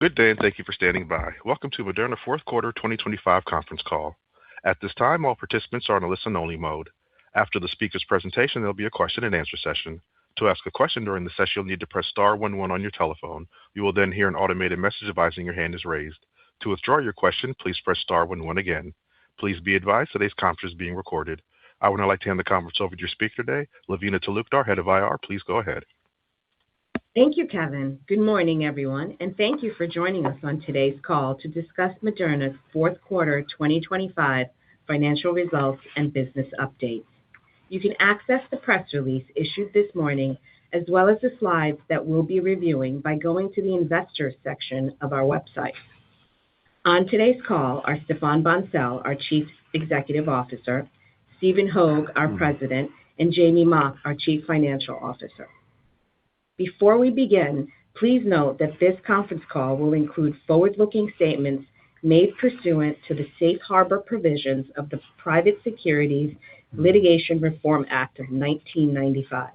Good day, and thank you for standing by. Welcome to Moderna fourth quarter 2025 conference call. At this time, all participants are in a listen-only mode. After the speaker's presentation, there'll be a question-and-answer session. To ask a question during the session, you'll need to press star 11 on your telephone. You will then hear an automated message advising your hand is raised. To withdraw your question, please press star 11 again. Please be advised today's conference is being recorded. I would now like to hand the conference over to your speaker today, Lavina Talukdar, Head of IR. Please go ahead. Thank you, Kevin. Good morning, everyone, and thank you for joining us on today's call to discuss Moderna's fourth quarter 2025 financial results and business updates. You can access the press release issued this morning, as well as the slides that we'll be reviewing by going to the investors section of our website. On today's call are Stéphane Bancel, our Chief Executive Officer, Stephen Hoge, our President, and Jamey Mock, our Chief Financial Officer. Before we begin, please note that this conference call will include forward-looking statements made pursuant to the Safe Harbor provisions of the Private Securities Litigation Reform Act of 1995.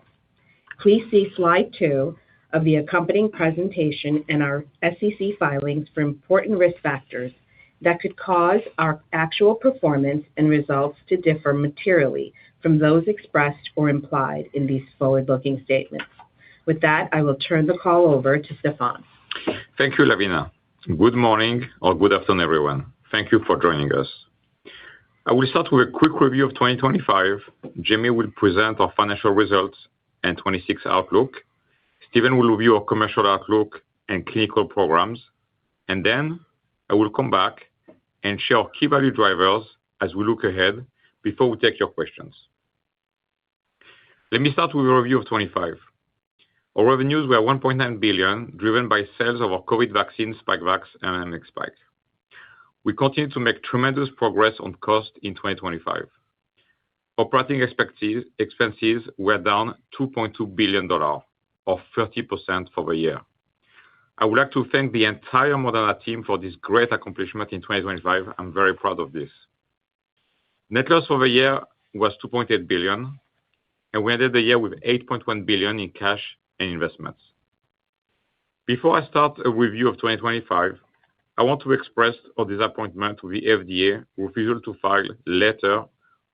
Please see slide 2 of the accompanying presentation and our SEC filings for important risk factors that could cause our actual performance and results to differ materially from those expressed or implied in these forward-looking statements. With that, I will turn the call over to Stéphane. Thank you, Lavina. Good morning or good afternoon, everyone. Thank you for joining us. I will start with a quick review of 2025. Jamey will present our financial results and 2026 outlook. Stephen will review our commercial outlook and clinical programs, and then I will come back and share our key value drivers as we look ahead before we take your questions. Let me start with a review of 2025. Our revenues were $1.9 billion, driven by sales of our COVID vaccines, Spikevax and mRNA. We continue to make tremendous progress on cost in 2025. Operating expenses were down $2.2 billion, or 30% for the year. I would like to thank the entire Moderna team for this great accomplishment in 2025. I'm very proud of this. Net loss for the year was $2.8 billion, and we ended the year with $8.1 billion in cash and investments. Before I start a review of 2025, I want to express our disappointment with the FDA refusal to file later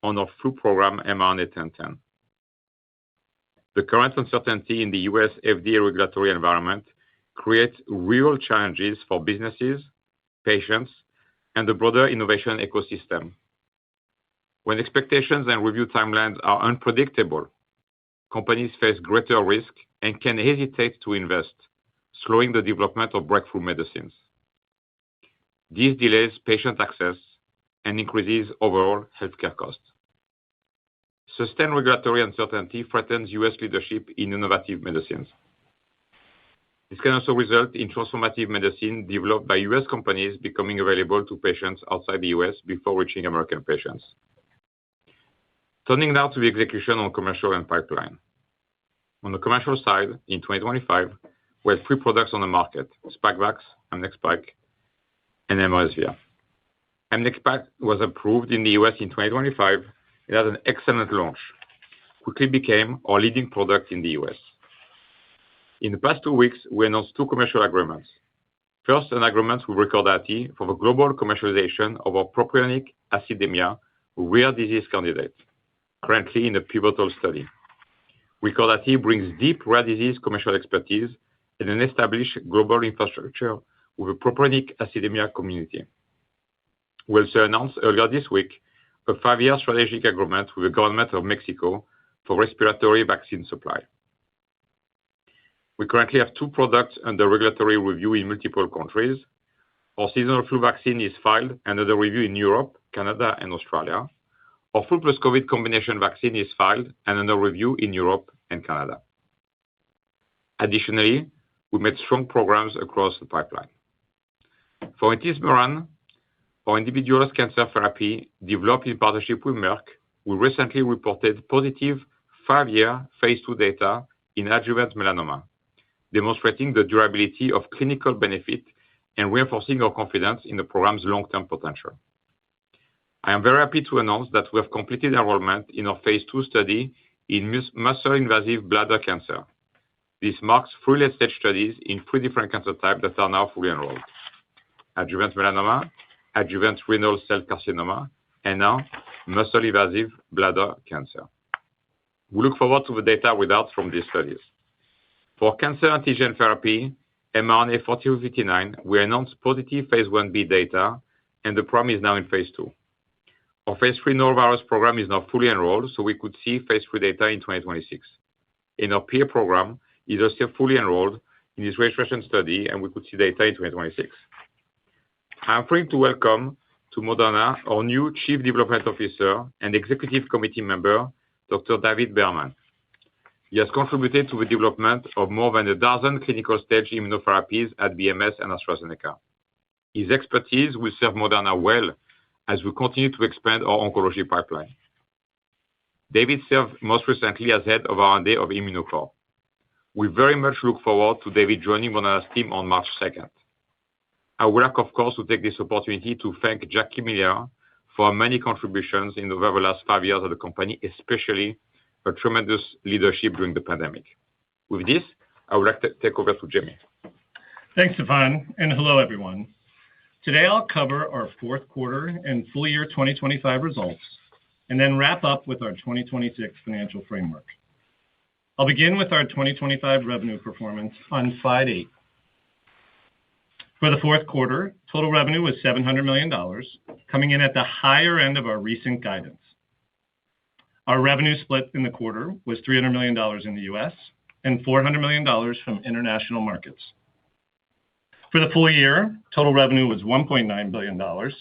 on our flu program, mRNA-1010. The current uncertainty in the U.S. FDA regulatory environment creates real challenges for businesses, patients, and the broader innovation ecosystem. When expectations and review timelines are unpredictable, companies face greater risk and can hesitate to invest, slowing the development of breakthrough medicines. This delays patient access and increases overall healthcare costs. Sustained regulatory uncertainty threatens U.S. leadership in innovative medicines. This can also result in transformative medicine developed by U.S. companies becoming available to patients outside the U.S. before reaching American patients. Turning now to the execution on commercial and pipeline. On the commercial side, in 2025, we had 3 products on the market: Spikevax, mRNA, and mRESVIA. mRESVIA was approved in the U.S. in 2025. It had an excellent launch, quickly became our leading product in the U.S. In the past 2 weeks, we announced 2 commercial agreements. First, an agreement with Recordati for the global commercialization of our propionic acidemia rare disease candidate, currently in a pivotal study. Recordati brings deep rare disease commercial expertise and an established global infrastructure with a propionic acidemia community. We also announced earlier this week a 5-year strategic agreement with the government of Mexico for respiratory vaccine supply. We currently have 2 products under regulatory review in multiple countries. Our seasonal flu vaccine is filed and under review in Europe, Canada, and Australia. Our flu plus COVID combination vaccine is filed and under review in Europe and Canada. Additionally, we made strong programs across the pipeline. For intismeran, our individualized cancer therapy developed in partnership with Merck, we recently reported positive 5-year phase 2 data in adjuvant melanoma, demonstrating the durability of clinical benefit and reinforcing our confidence in the program's long-term potential. I am very happy to announce that we have completed enrollment in our phase 2 study in muscle-invasive bladder cancer. This marks 3 late-stage studies in 3 different cancer types that are now fully enrolled: adjuvant melanoma, adjuvant renal cell carcinoma, and now muscle-invasive bladder cancer. We look forward to the data readouts from these studies. For cancer antigen therapy, mRNA 4259, we announced positive phase 1b data, and the program is now in phase 2. Our phase 3 norovirus program is now fully enrolled, so we could see phase 3 data in 2026. In our peer program, it is still fully enrolled in this registration study, and we could see data in 2026. I'm thrilled to welcome to Moderna our new Chief Development Officer and Executive Committee member, Dr. David Berman. He has contributed to the development of more than a dozen clinical stage immunotherapies at BMS and AstraZeneca. His expertise will serve Moderna well as we continue to expand our oncology pipeline. David served most recently as head of R&D of Immunocore. We very much look forward to David joining Moderna's team on March 2nd. I would like, of course, to take this opportunity to thank Jackie Miller for many contributions over the last 5 years of the company, especially her tremendous leadership during the pandemic. With this, I would like to take over to Jamey. Thanks, Stéphane, and hello, everyone. Today, I'll cover our fourth quarter and full year 2025 results, and then wrap up with our 2026 financial framework. I'll begin with our 2025 revenue performance on slide 8. For the fourth quarter, total revenue was $700 million, coming in at the higher end of our recent guidance. Our revenue split in the quarter was $300 million in the U.S. and $400 million from international markets. For the full year, total revenue was $1.9 billion,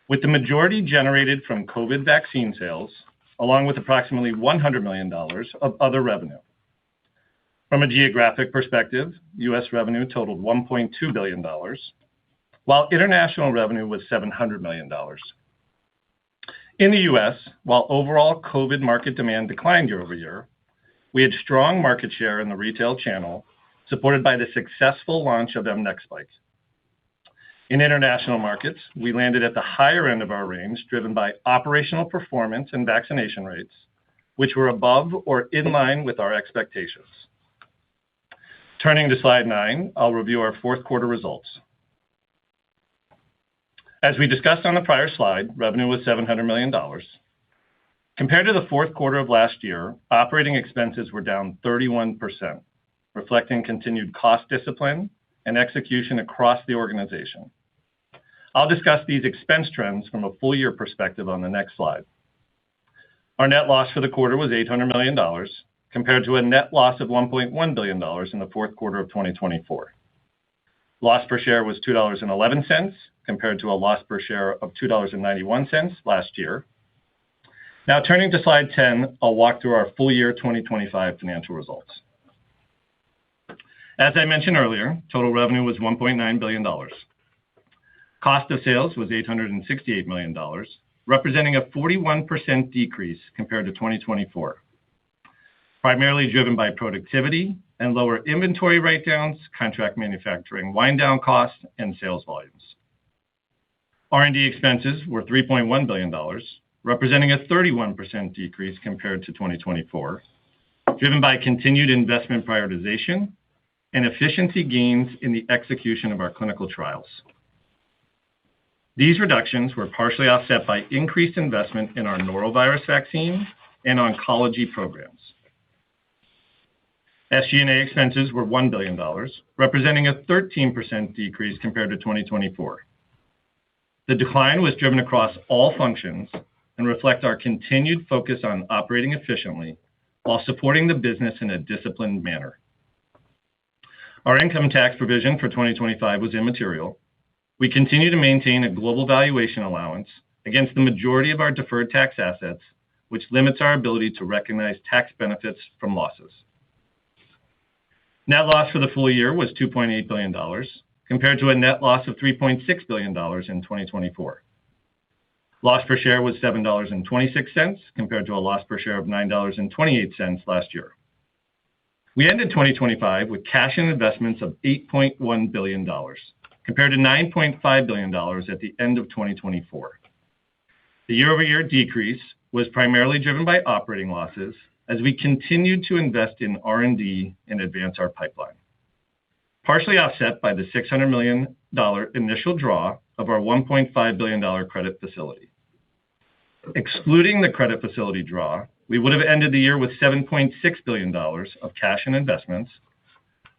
with the majority generated from COVID vaccine sales, along with approximately $100 million of other revenue. From a geographic perspective, U.S. revenue totaled $1.2 billion, while international revenue was $700 million. In the U.S., while overall COVID market demand declined year-over-year, we had strong market share in the retail channel, supported by the successful launch of mNEXSPIKE. In international markets, we landed at the higher end of our range, driven by operational performance and vaccination rates, which were above or in line with our expectations. Turning to slide 9, I'll review our fourth quarter results. As we discussed on the prior slide, revenue was $700 million. Compared to the fourth quarter of last year, operating expenses were down 31%, reflecting continued cost discipline and execution across the organization. I'll discuss these expense trends from a full year perspective on the next slide. Our net loss for the quarter was $800 million, compared to a net loss of $1.1 billion in the fourth quarter of 2024. Loss per share was $2.11, compared to a loss per share of $2.91 last year. Now, turning to slide 10, I'll walk through our full year 2025 financial results. As I mentioned earlier, total revenue was $1.9 billion. Cost of sales was $868 million, representing a 41% decrease compared to 2024, primarily driven by productivity and lower inventory write-downs, contract manufacturing wind-down costs, and sales volumes. R&D expenses were $3.1 billion, representing a 31% decrease compared to 2024, driven by continued investment prioritization and efficiency gains in the execution of our clinical trials. These reductions were partially offset by increased investment in our norovirus vaccine and oncology programs. SG&A expenses were $1 billion, representing a 13% decrease compared to 2024. The decline was driven across all functions and reflect our continued focus on operating efficiently while supporting the business in a disciplined manner. Our income tax provision for 2025 was immaterial. We continue to maintain a global valuation allowance against the majority of our deferred tax assets, which limits our ability to recognize tax benefits from losses. Net loss for the full year was $2.8 billion, compared to a net loss of $3.6 billion in 2024. Loss per share was $7.26, compared to a loss per share of $9.28 last year. We ended 2025 with cash and investments of $8.1 billion, compared to $9.5 billion at the end of 2024. The year-over-year decrease was primarily driven by operating losses as we continued to invest in R&D and advance our pipeline, partially offset by the $600 million initial draw of our $1.5 billion credit facility. Excluding the credit facility draw, we would have ended the year with $7.6 billion of cash and investments,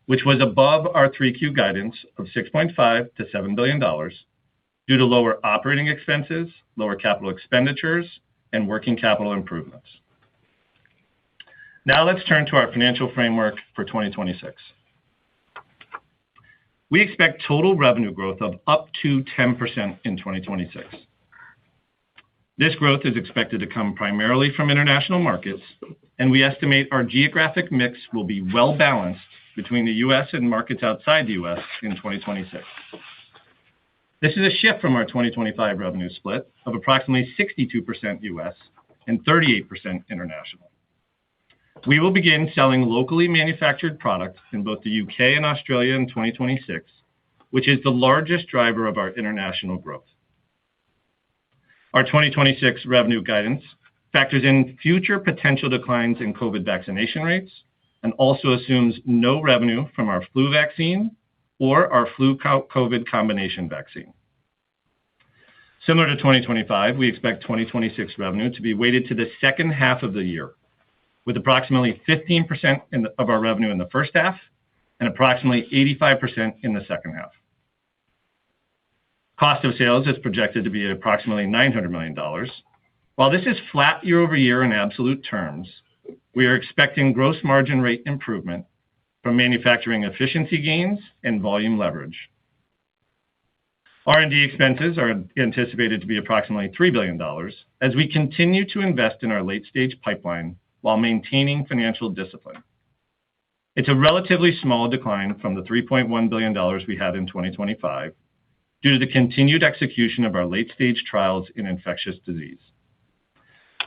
which was above our 3Q guidance of $6.5 to $7 billion due to lower operating expenses, lower capital expenditures, and working capital improvements. Now let's turn to our financial framework for 2026. We expect total revenue growth of up to 10% in 2026. This growth is expected to come primarily from international markets, and we estimate our geographic mix will be well-balanced between the U.S. and markets outside the U.S. in 2026. This is a shift from our 2025 revenue split of approximately 62% U.S. and 38% international. We will begin selling locally manufactured products in both the UK and Australia in 2026, which is the largest driver of our international growth. Our 2026 revenue guidance factors in future potential declines in COVID vaccination rates and also assumes no revenue from our flu vaccine or our flu-COVID combination vaccine. Similar to 2025, we expect 2026 revenue to be weighted to the second half of the year, with approximately 15% of our revenue in the first half and approximately 85% in the second half. Cost of sales is projected to be approximately $900 million. While this is flat year-over-year in absolute terms, we are expecting gross margin rate improvement from manufacturing efficiency gains and volume leverage. R&D expenses are anticipated to be approximately $3 billion as we continue to invest in our late-stage pipeline while maintaining financial discipline. It's a relatively small decline from the $3.1 billion we had in 2025 due to the continued execution of our late-stage trials in infectious disease.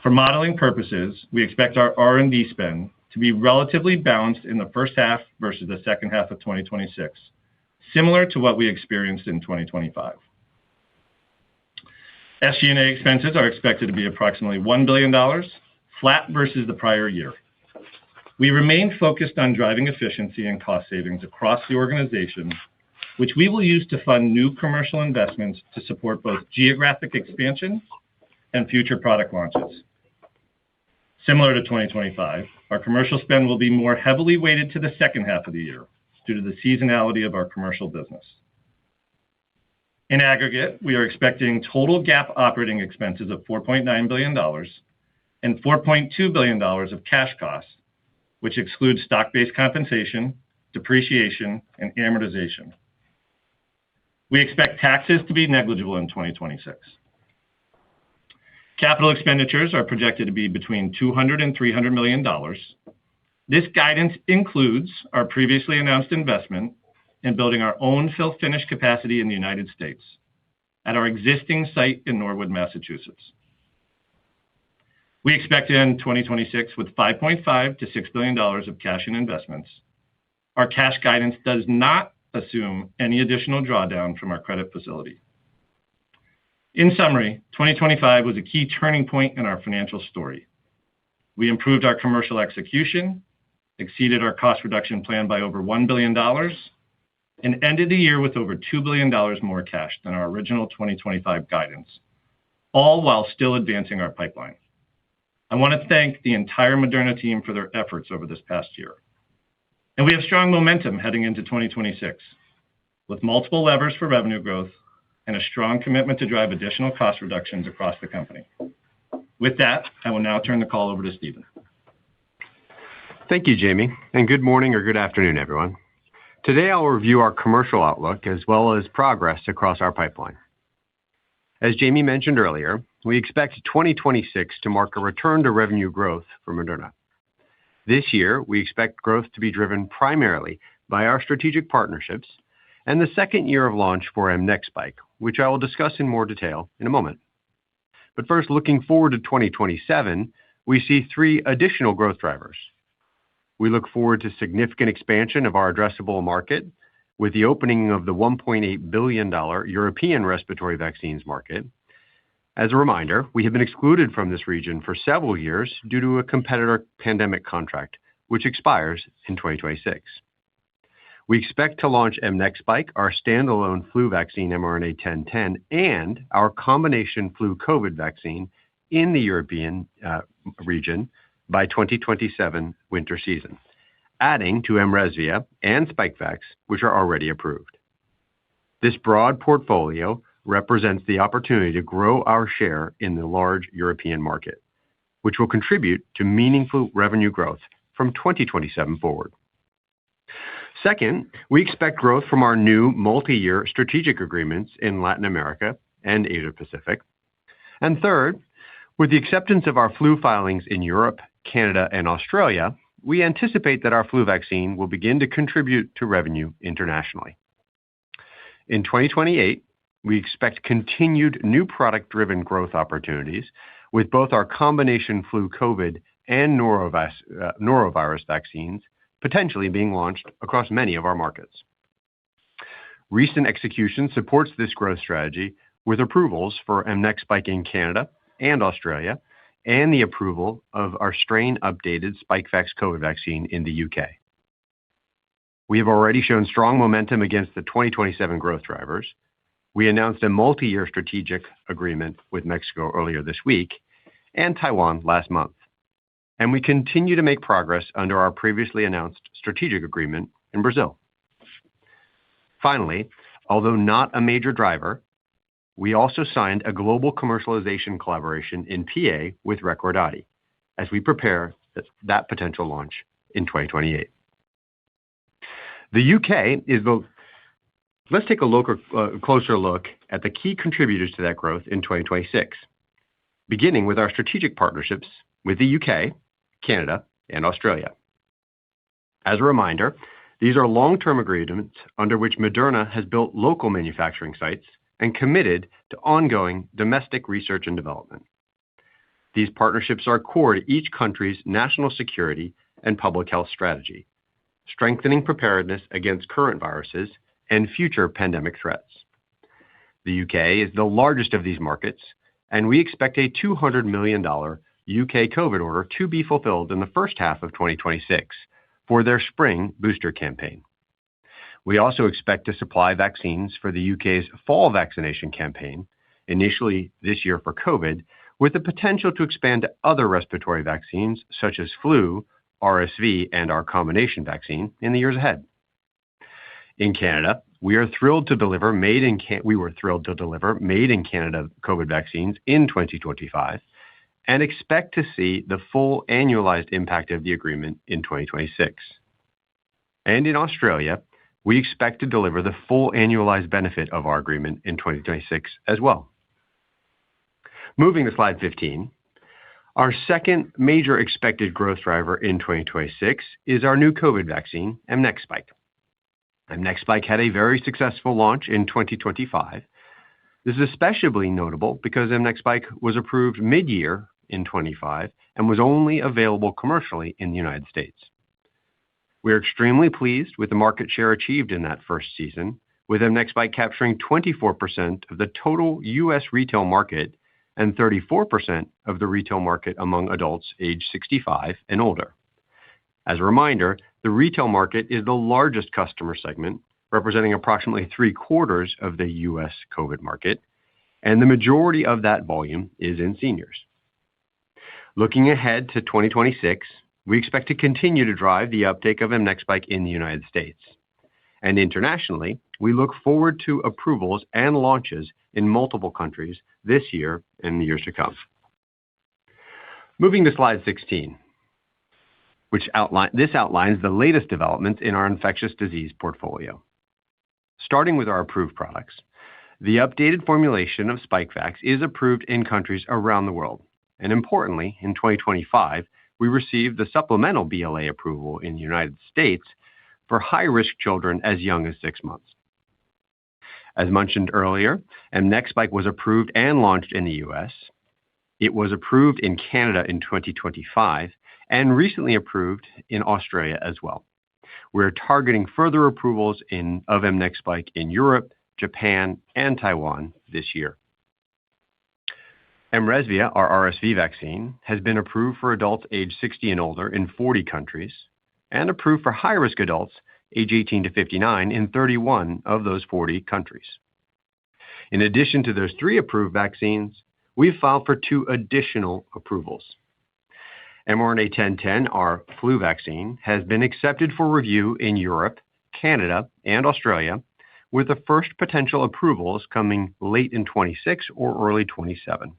For modeling purposes, we expect our R&D spend to be relatively balanced in the first half versus the second half of 2026, similar to what we experienced in 2025. SG&A expenses are expected to be approximately $1 billion, flat versus the prior year. We remain focused on driving efficiency and cost savings across the organization, which we will use to fund new commercial investments to support both geographic expansion and future product launches. Similar to 2025, our commercial spend will be more heavily weighted to the second half of the year due to the seasonality of our commercial business. In aggregate, we are expecting total GAAP operating expenses of $4.9 billion and $4.2 billion of cash costs, which excludes stock-based compensation, depreciation, and amortization. We expect taxes to be negligible in 2026. Capital expenditures are projected to be between $200 and $300 million. This guidance includes our previously announced investment in building our own fill-finish capacity in the United States at our existing site in Norwood, Massachusetts. We expect to end 2026 with $5.5 to $6 billion of cash and investments. Our cash guidance does not assume any additional drawdown from our credit facility. In summary, 2025 was a key turning point in our financial story. We improved our commercial execution, exceeded our cost reduction plan by over $1 billion, and ended the year with over $2 billion more cash than our original 2025 guidance, all while still advancing our pipeline. I want to thank the entire Moderna team for their efforts over this past year. And we have strong momentum heading into 2026, with multiple levers for revenue growth and a strong commitment to drive additional cost reductions across the company. With that, I will now turn the call over to Stephen. Thank you, Jamey, and good morning or good afternoon, everyone. Today, I'll review our commercial outlook as well as progress across our pipeline. As Jamey mentioned earlier, we expect 2026 to mark a return to revenue growth for Moderna. This year, we expect growth to be driven primarily by our strategic partnerships and the second year of launch for mNEXSPIKE, which I will discuss in more detail in a moment. But first, looking forward to 2027, we see three additional growth drivers. We look forward to significant expansion of our addressable market with the opening of the $1.8 billion European respiratory vaccines market. As a reminder, we have been excluded from this region for several years due to a competitor pandemic contract, which expires in 2026. We expect to launch mNEXSPIKE, our standalone flu vaccine mRNA 1010, and our combination flu COVID vaccine in the European region by 2027 winter season, adding to mRESVIA and SPIKEVAX, which are already approved. This broad portfolio represents the opportunity to grow our share in the large European market, which will contribute to meaningful revenue growth from 2027 forward. Second, we expect growth from our new multi-year strategic agreements in Latin America and Asia Pacific. And third, with the acceptance of our flu filings in Europe, Canada, and Australia, we anticipate that our flu vaccine will begin to contribute to revenue internationally. In 2028, we expect continued new product-driven growth opportunities with both our combination flu COVID and norovirus vaccines potentially being launched across many of our markets. Recent execution supports this growth strategy with approvals for mNEXSPIKE in Canada and Australia, and the approval of our strain-updated SPIKEVAX COVID vaccine in the UK. We have already shown strong momentum against the 2027 growth drivers. We announced a multi-year strategic agreement with Mexico earlier this week and Taiwan last month. And we continue to make progress under our previously announced strategic agreement in Brazil. Finally, although not a major driver, we also signed a global commercialization collaboration in PA with Recordati as we prepare that potential launch in 2028. The UK is the... Let's take a closer look at the key contributors to that growth in 2026, beginning with our strategic partnerships with the UK, Canada, and Australia. As a reminder, these are long-term agreements under which Moderna has built local manufacturing sites and committed to ongoing domestic research and development. These partnerships are core to each country's national security and public health strategy, strengthening preparedness against current viruses and future pandemic threats. The UK is the largest of these markets, and we expect a $200 million UK COVID order to be fulfilled in the first half of 2026 for their spring booster campaign. We also expect to supply vaccines for the UK's fall vaccination campaign, initially this year for COVID, with the potential to expand to other respiratory vaccines such as flu, RSV, and our combination vaccine in the years ahead. In Canada, we were thrilled to deliver made in Canada COVID vaccines in 2025 and expect to see the full annualized impact of the agreement in 2026. And in Australia, we expect to deliver the full annualized benefit of our agreement in 2026 as well. Moving to slide 15, our second major expected growth driver in 2026 is our new COVID vaccine, mNEXSPIKE. mNEXSPIKE had a very successful launch in 2025. This is especially notable because mNEXSPIKE was approved mid-year in 2025 and was only available commercially in the United States. We are extremely pleased with the market share achieved in that first season, with mNEXSPIKE capturing 24% of the total U.S. retail market and 34% of the retail market among adults aged 65 and older. As a reminder, the retail market is the largest customer segment, representing approximately 3/4 of the U.S. COVID market, and the majority of that volume is in seniors. Looking ahead to 2026, we expect to continue to drive the uptake of mNEXSPIKE in the United States. And internationally, we look forward to approvals and launches in multiple countries this year and the years to come. Moving to slide 16, which outlines the latest developments in our infectious disease portfolio. Starting with our approved products, the updated formulation of SPIKEVAX is approved in countries around the world. And importantly, in 2025, we received the supplemental BLA approval in the United States for high-risk children as young as 6 months. As mentioned earlier, mNEXSPIKE was approved and launched in the U.S. It was approved in Canada in 2025 and recently approved in Australia as well. We're targeting further approvals of mNEXSPIKE in Europe, Japan, and Taiwan this year. mRESVIA, our RSV vaccine, has been approved for adults age 60 and older in 40 countries and approved for high-risk adults age 18 to 59 in 31 of those 40 countries. In addition to those 3 approved vaccines, we've filed for 2 additional approvals. mRNA 1010, our flu vaccine, has been accepted for review in Europe, Canada, and Australia, with the first potential approvals coming late in 26 or early 27.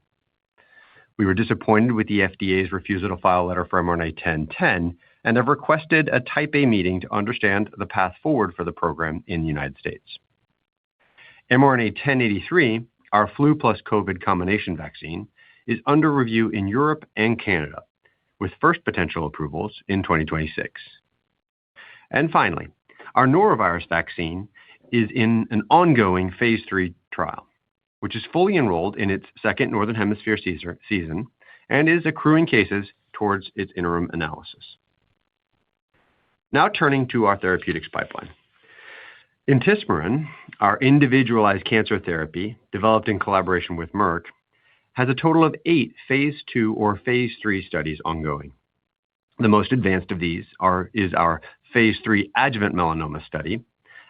We were disappointed with the FDA's refusal to file a letter for mRNA 1010 and have requested a Type A meeting to understand the path forward for the program in the United States. mRNA 1083, our flu plus COVID combination vaccine, is under review in Europe and Canada, with first potential approvals in 2026. And finally, our norovirus vaccine is in an ongoing phase 3 trial, which is fully enrolled in its second Northern Hemisphere season and is accruing cases towards its interim analysis. Now turning to our therapeutics pipeline. Intismeran, our individualized cancer therapy developed in collaboration with Merck, has a total of 8 phase 2 or phase 3 studies ongoing. The most advanced of these is our phase 3 adjuvant melanoma study,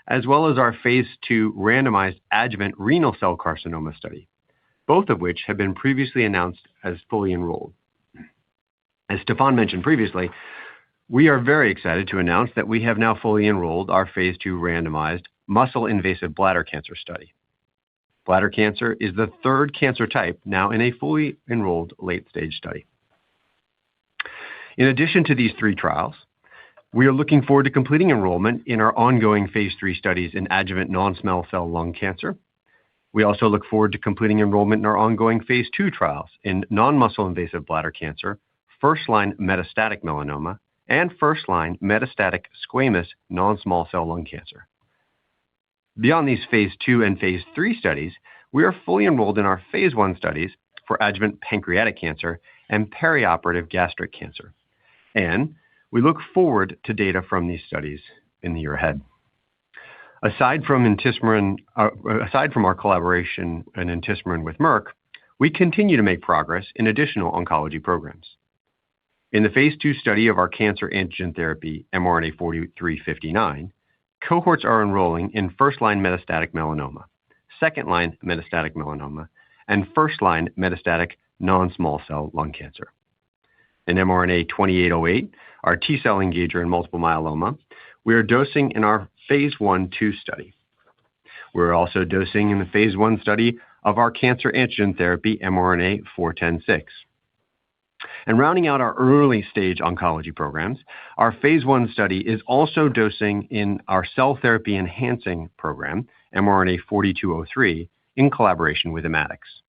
as well as our phase 2 randomized adjuvant renal cell carcinoma study, both of which have been previously announced as fully enrolled. As Stéphane mentioned previously, we are very excited to announce that we have now fully enrolled our phase 2 randomized muscle-invasive bladder cancer study. Bladder cancer is the 3rd cancer type now in a fully enrolled late-stage study. In addition to these 3 trials, we are looking forward to completing enrollment in our ongoing phase 3 studies in adjuvant non-small cell lung cancer. We also look forward to completing enrollment in our ongoing phase 2 trials in non-muscle invasive bladder cancer, first-line metastatic melanoma, and first-line metastatic squamous non-small cell lung cancer. Beyond these phase 2 and phase 3 studies, we are fully enrolled in our phase 1 studies for adjuvant pancreatic cancer and perioperative gastric cancer. And we look forward to data from these studies in the year ahead. Aside from our collaboration in Intismeran with Merck, we continue to make progress in additional oncology programs. In the phase 2 study of our cancer antigen therapy, mRNA 4359, cohorts are enrolling in first-line metastatic melanoma, second-line metastatic melanoma, and first-line metastatic non-small cell lung cancer. In mRNA 2808, our T-cell engager in multiple myeloma, we are dosing in our phase 1/2 study. We're also dosing in the phase 1 study of our cancer antigen therapy, mRNA 4106. And rounding out our early-stage oncology programs, our phase 1 study is also dosing in our cell therapy enhancing program, mRNA 4203, in collaboration with Immatics.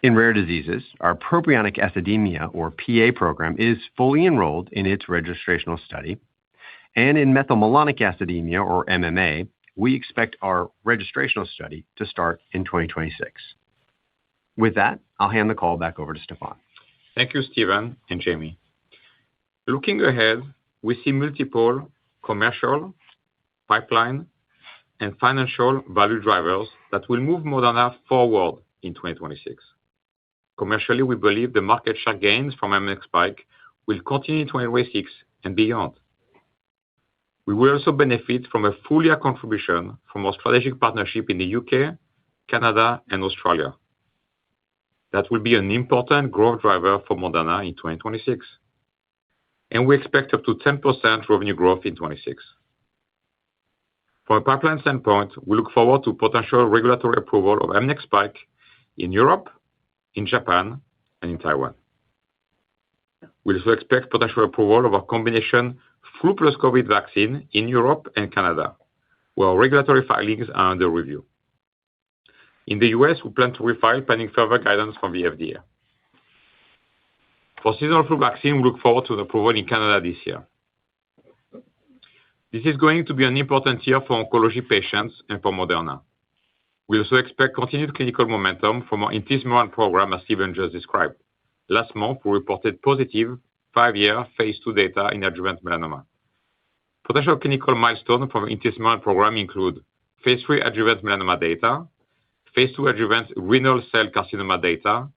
In rare diseases, our propionic acidemia, or PA program, is fully enrolled in its registrational study. And in methylmalonic acidemia, or MMA, we expect our registrational study to start in 2026. With that, I'll hand the call back over to Stéphane. Thank you, Stephen and Jamie. Looking ahead, we see multiple commercial, pipeline, and financial value drivers that will move Moderna forward in 2026. Commercially, we believe the market share gains from mNEXSPIKE will continue in 2026 and beyond. We will also benefit from a full-year contribution from our strategic partnership in the UK, Canada, and Australia. That will be an important growth driver for Moderna in 2026. And we expect up to 10% revenue growth in 2026. From a pipeline standpoint, we look forward to potential regulatory approval of mNEXSPIKE in Europe, in Japan, and in Taiwan. We also expect potential approval of our combination flu plus COVID vaccine in Europe and Canada, where regulatory filings are under review. In the US, we plan to refile pending further guidance from the FDA. For seasonal flu vaccine, we look forward to the approval in Canada this year. This is going to be an important year for oncology patients and for Moderna. We also expect continued clinical momentum from our Intismeran program, as Stephen just described. Last month, we reported positive 5-year phase 2 data in adjuvant melanoma. Potential clinical milestones from the Intismeran program include phase 3 adjuvant melanoma data, phase II adjuvant renal cell carcinoma data,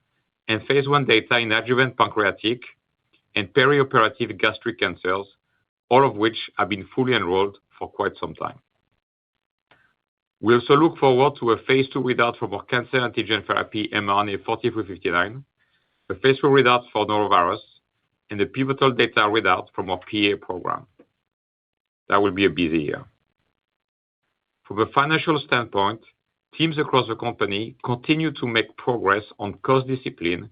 and phase I data in adjuvant pancreatic and perioperative gastric cancers, all of which have been fully enrolled for quite some time. We also look forward to a phase II readout from our cancer antigen therapy mRNA 4359, a phase II readout for norovirus, and the pivotal data readout from our PA program. That will be a busy year. From a financial standpoint, teams across the company continue to make progress on cost discipline,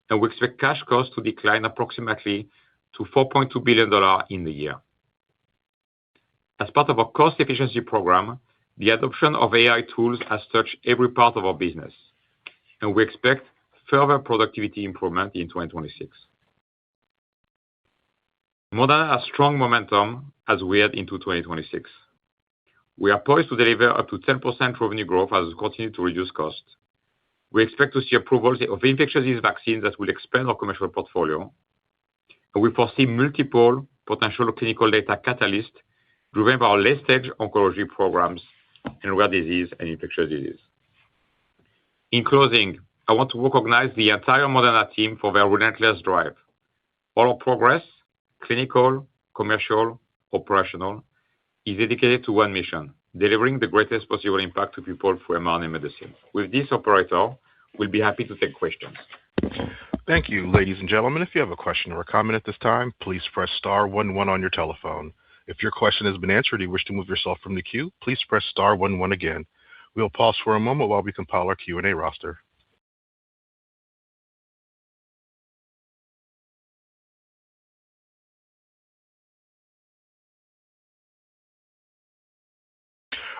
and we expect cash costs to decline approximately to $4.2 billion in the year. As part of our cost efficiency program, the adoption of AI tools has touched every part of our business, and we expect further productivity improvement in 2026. Moderna has strong momentum as we head into 2026. We are poised to deliver up to 10% revenue growth as we continue to reduce costs. We expect to see approvals of infectious disease vaccines that will expand our commercial portfolio, and we foresee multiple potential clinical data catalysts driven by our late-stage oncology programs in rare disease and infectious disease. In closing, I want to recognize the entire Moderna team for their relentless drive. All our progress, clinical, commercial, operational, is dedicated to one mission: delivering the greatest possible impact to people through mRNA medicine. With this, operator, we'll be happy to take questions. Thank you, ladies and gentlemen. If you have a question or a comment at this time, please press star 11 on your telephone. If your question has been answered and you wish to move yourself from the queue, please press star 11 again. We'll pause for a moment while we compile our Q&A roster.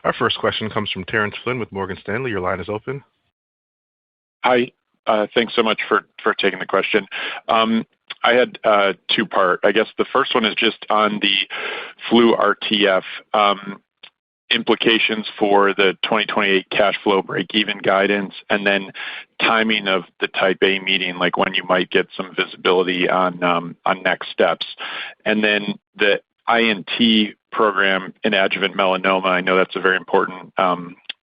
Our first question comes from Terence Flynn with Morgan Stanley. Your line is open. Hi. Thanks so much for taking the question. I had two-part. I guess the first one is just on the flu RTF implications for the 2028 cash flow break-even guidance, and then timing of the Type A meeting, like when you might get some visibility on next steps. And then the INT program in adjuvant melanoma, I know that's a very important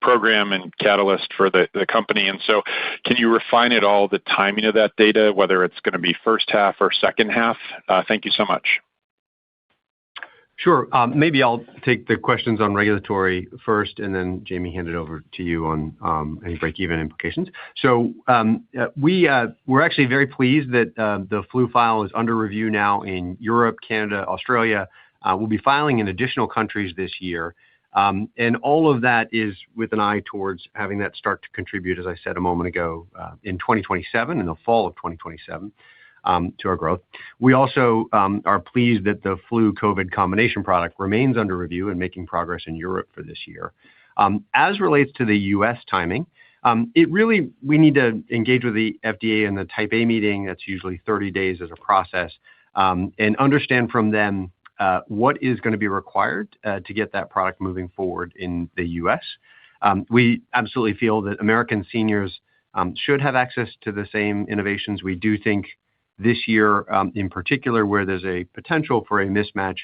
program and catalyst for the company. And so can you refine at all the timing of that data, whether it's going to be first half or second half? Thank you so much. Sure. Maybe I'll take the questions on regulatory first, and then Jamey, hand it over to you on any break-even implications. So we're actually very pleased that the flu file is under review now in Europe, Canada, Australia. We'll be filing in additional countries this year. And all of that is with an eye towards having that start to contribute, as I said a moment ago, in 2027, in the fall of 2027, to our growth. We also are pleased that the flu-COVID combination product remains under review and making progress in Europe for this year. As relates to the U.S. timing, we need to engage with the FDA in the Type A meeting. That's usually 30 days as a process, and understand from them what is going to be required to get that product moving forward in the U.S. We absolutely feel that American seniors should have access to the same innovations. We do think this year, in particular, where there's a potential for a mismatch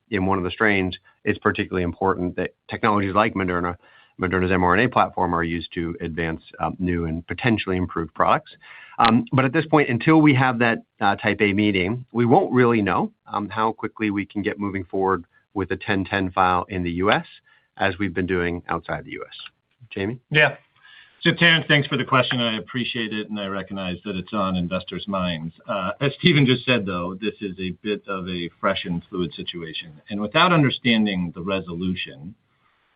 in one of the strains, it's particularly important that technologies like Moderna's mRNA platform are used to advance new and potentially improved products. But at this point, until we have that Type A meeting, we won't really know how quickly we can get moving forward with the 1010 file in the U.S., as we've been doing outside the U.S. Jamey? Yeah. So, Terence, thanks for the question. I appreciate it, and I recognize that it's on investors' minds. As Stephen just said, though, this is a bit of a fresh and fluid situation. And without understanding the resolution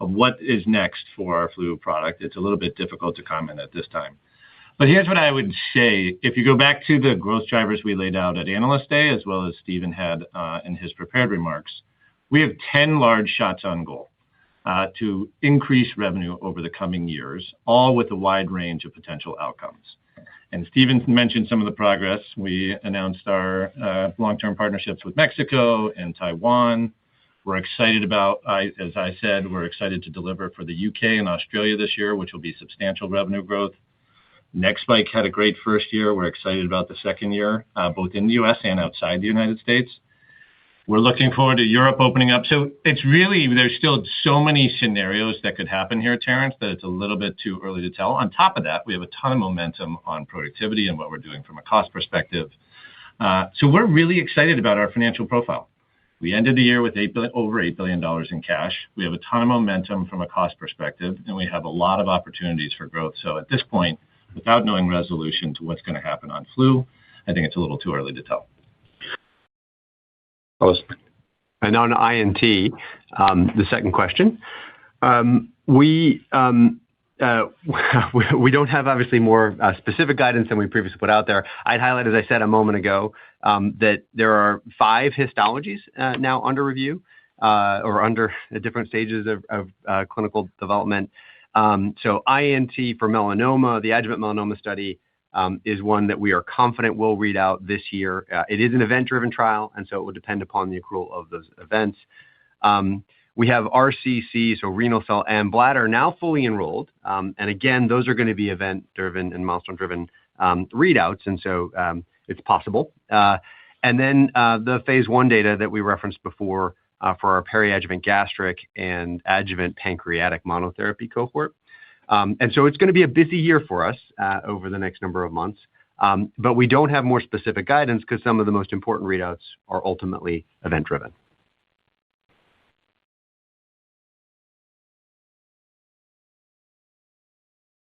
of what is next for our flu product, it's a little bit difficult to comment at this time. But here's what I would say. If you go back to the growth drivers we laid out at Analyst Day, as well as Stephen had in his prepared remarks, we have 10 large shots on goal to increase revenue over the coming years, all with a wide range of potential outcomes. And Stephen mentioned some of the progress. We announced our long-term partnerships with Mexico and Taiwan. We're excited about, as I said, we're excited to deliver for the UK and Australia this year, which will be substantial revenue growth. NextSpike had a great first year. We're excited about the second year, both in the U.S. and outside the United States. We're looking forward to Europe opening up. So it's really, there's still so many scenarios that could happen here, Terrence, that it's a little bit too early to tell. On top of that, we have a ton of momentum on productivity and what we're doing from a cost perspective. So we're really excited about our financial profile. We ended the year with over $8 billion in cash. We have a ton of momentum from a cost perspective, and we have a lot of opportunities for growth. So at this point, without knowing resolution to what's going to happen on flu, I think it's a little too early to tell. And on INT, the second question, we don't have obviously more specific guidance than we previously put out there. I'd highlight, as I said a moment ago, that there are 5 histologies now under review or under different stages of clinical development. So INT for melanoma, the adjuvant melanoma study, is one that we are confident will read out this year. It is an event-driven trial, and so it will depend upon the accrual of those events. We have RCC, so renal cell and bladder, now fully enrolled. And again, those are going to be event-driven and milestone-driven readouts, and so it's possible. And then the phase 1 data that we referenced before for our peri-adjuvant gastric and adjuvant pancreatic monotherapy cohort. And so it's going to be a busy year for us over the next number of months. But we don't have more specific guidance because some of the most important readouts are ultimately event-driven.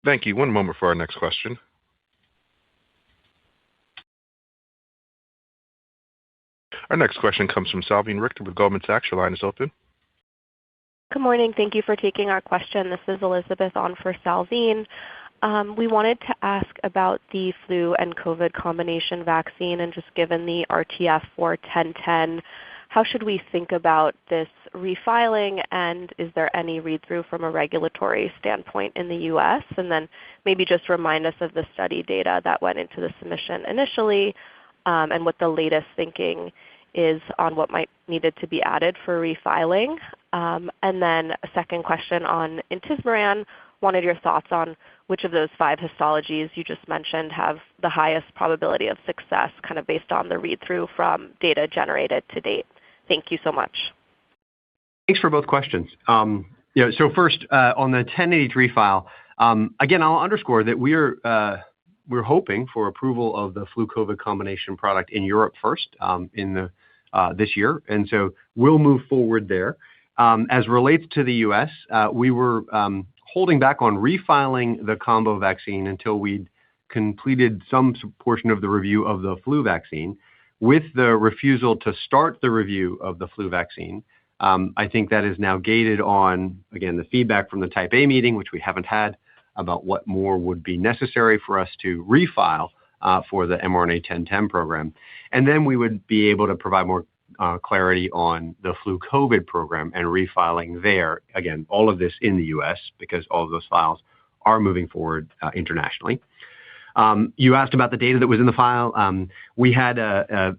Thank you. One moment for our next question. Our next question comes from Salveen Richter with Goldman Sachs. Your line is open. Good morning. Thank you for taking our question. This is Elizabeth on for Salveen. We wanted to ask about the flu and COVID combination vaccine, and just given the RTF for 1010, how should we think about this refiling, and is there any read-through from a regulatory standpoint in the U.S.? And then maybe just remind us of the study data that went into the submission initially, and what the latest thinking is on what might needed to be added for refiling. And then a second question on intismeran. Wanted your thoughts on which of those 5 histologies you just mentioned have the highest probability of success, kind of based on the read-through from data generated to date. Thank you so much. Thanks for both questions. So first, on the 1083 file, again, I'll underscore that we're hoping for approval of the flu-COVID combination product in Europe first in this year, and so we'll move forward there. As relates to the U.S., we were holding back on refiling the combo vaccine until we'd completed some portion of the review of the flu vaccine. With the refusal to start the review of the flu vaccine, I think that is now gated on, again, the feedback from the Type A meeting, which we haven't had, about what more would be necessary for us to refile for the mRNA 1010 program. And then we would be able to provide more clarity on the flu COVID program and refiling there. Again, all of this in the U.S. because all of those files are moving forward internationally. You asked about the data that was in the file. We had a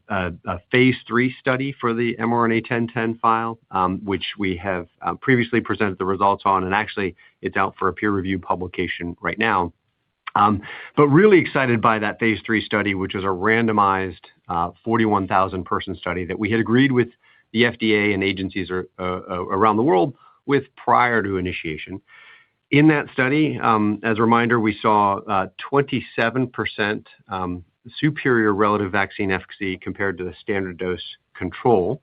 phase 3 study for the mRNA 1010 file, which we have previously presented the results on, and actually it's out for a peer-reviewed publication right now. But really excited by that phase 3 study, which was a randomized 41,000-person study that we had agreed with the FDA and agencies around the world with prior to initiation. In that study, as a reminder, we saw 27% superior relative vaccine efficacy compared to the standard dose control.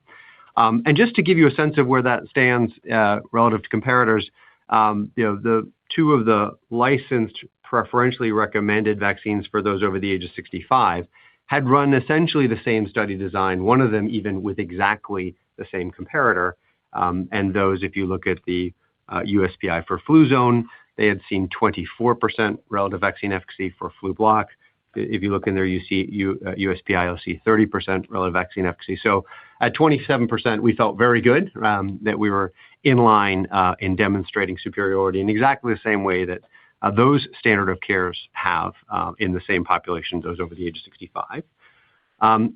And just to give you a sense of where that stands relative to comparators, the 2 of the licensed preferentially recommended vaccines for those over the age of 65 had run essentially the same study design, one of them even with exactly the same comparator. And those, if you look at the USPI for Fluzone, they had seen 24% relative vaccine efficacy for flu block. If you look in there, you see USPI, you'll see 30% relative vaccine efficacy. So at 27%, we felt very good that we were in line in demonstrating superiority in exactly the same way that those standard of cares have in the same population, those over the age of 65.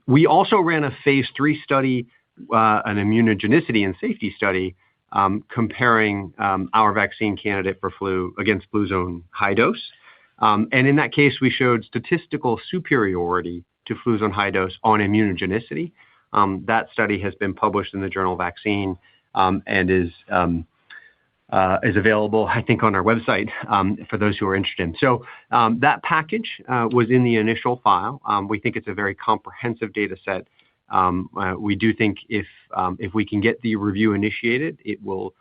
We also ran a phase 3 study, an immunogenicity and safety study, comparing our vaccine candidate for flu against Fluzone high dose. And in that case, we showed statistical superiority to Fluzone high dose on immunogenicity, That study has been published in the journal Vaccine and is available, I think, on our website for those who are interested. So that package was in the initial file. We think it's a very comprehensive data set. We do think if we can get the review initiated, it will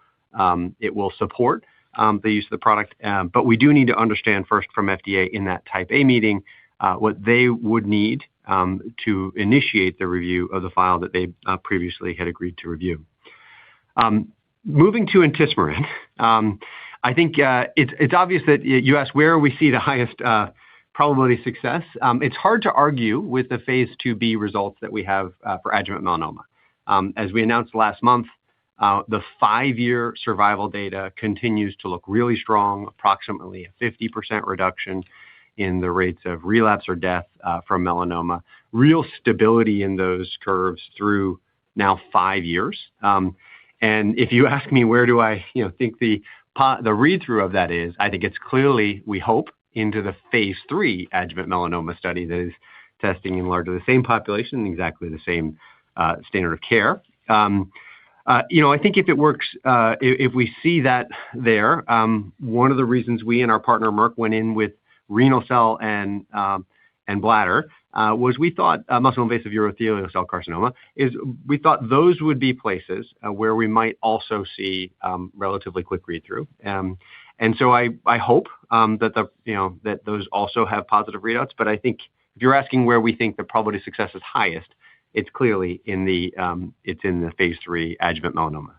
support the use of the product. But we do need to understand first from FDA in that Type A meeting what they would need to initiate the review of the file that they previously had agreed to review. Moving to intismeran, I think it's obvious that you asked where we see the highest probability of success. It's hard to argue with the phase 2b results that we have for adjuvant melanoma. As we announced last month, the 5-year survival data continues to look really strong, approximately a 50% reduction in the rates of relapse or death from melanoma, real stability in those curves through now 5 years. And if you ask me where do I think the read-through of that is, I think it's clearly, we hope, into the phase 3 adjuvant melanoma study that is testing in largely the same population, exactly the same standard of care. I think if it works, if we see that there, one of the reasons we and our partner Merck went in with renal cell and bladder was we thought muscle-invasive urothelial cell carcinoma we thought those would be places where we might also see relatively quick read-through. And so I hope that those also have positive readouts. But I think if you're asking where we think the probability of success is highest, it's clearly in the phase 3 adjuvant melanoma.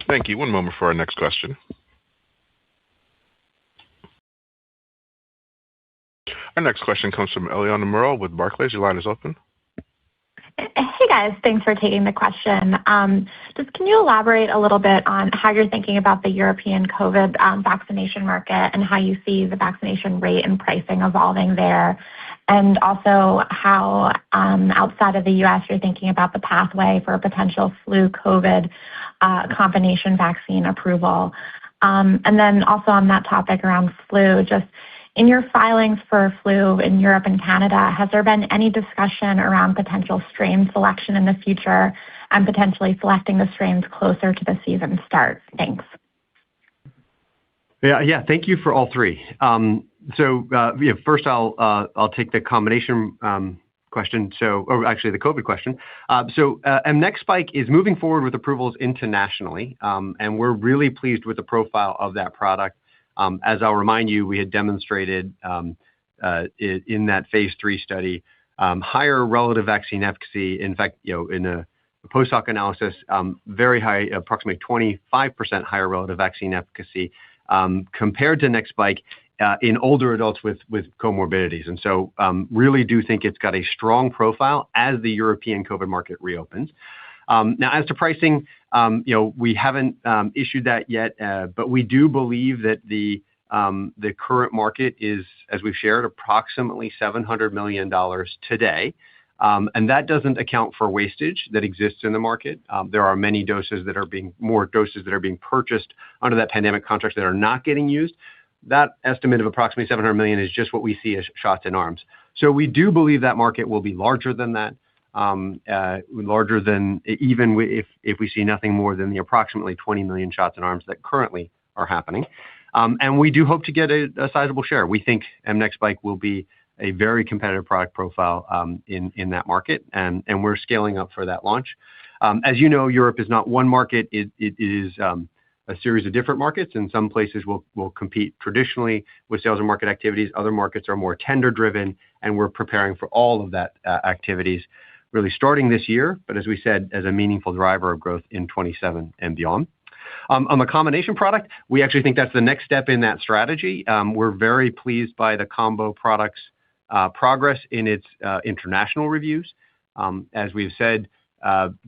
Thank you. One moment for our next question. Our next question comes from Eliana Merle with Barclays. Your line is open. Hey guys, thanks for taking the question. Just can you elaborate a little bit on how you're thinking about the European COVID vaccination market and how you see the vaccination rate and pricing evolving there? And also how outside of the U.S. you're thinking about the pathway for a potential flu-COVID combination vaccine approval. And then also on that topic around flu, just in your filings for flu in Europe and Canada, has there been any discussion around potential strain selection in the future and potentially selecting the strains closer to the season start? Thanks. Yeah. Thank you for all three. First I'll take the combination question. Or actually the COVID question. mNEXSpike is moving forward with approvals internationally, and we're really pleased with the profile of that product. As I'll remind you, we had demonstrated in that phase 3 study higher relative vaccine efficacy. In fact, in a post hoc analysis, very high, approximately 25% higher relative vaccine efficacy compared to mNEXSpike in older adults with comorbidities. And so really do think it's got a strong profile as the European COVID market reopens. Now, as to pricing, we haven't issued that yet, but we do believe that the current market is, as we've shared, approximately $700 million today. And that doesn't account for wastage that exists in the market. There are many doses that are being purchased under that pandemic contract that are not getting used. That estimate of approximately $700 million is just what we see as shots in arms. So we do believe that market will be larger than that. Larger than even if we see nothing more than the approximately 20 million shots in arms that currently are happening. And we do hope to get a sizable share. We think mNEXSpike will be a very competitive product profile in that market, and we're scaling up for that launch. As you know, Europe is not one market. It is a series of different markets. In some places we'll compete traditionally with sales and market activities. Other markets are more tender driven, and we're preparing for all of that activities really starting this year, but as we said, as a meaningful driver of growth in 27 and beyond. On the combination product, we actually think that's the next step in that strategy. We're very pleased by the combo product's progress in its international reviews. As we've said,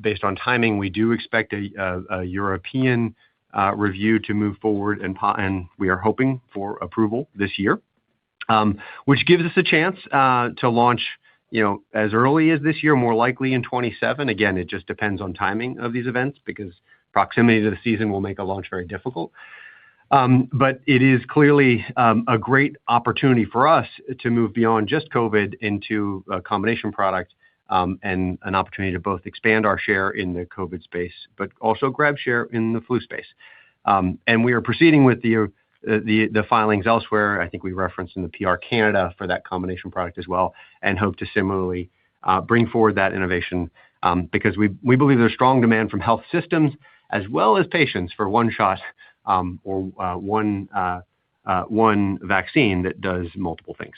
based on timing, we do expect a European review to move forward, and we are hoping for approval this year, which gives us a chance to launch as early as this year, more likely in 27. Again, it just depends on timing of these events because proximity to the season will make a launch very difficult. But it is clearly a great opportunity for us to move beyond just COVID into a combination product, and an opportunity to both expand our share in the COVID space, but also grab share in the flu space. And we are proceeding with the filings elsewhere. I think we referenced in the PR Canada for that combination product as well, and hope to similarly bring forward that innovation, because we believe there's strong demand from health systems as well as patients for one shot, or one vaccine that does multiple things.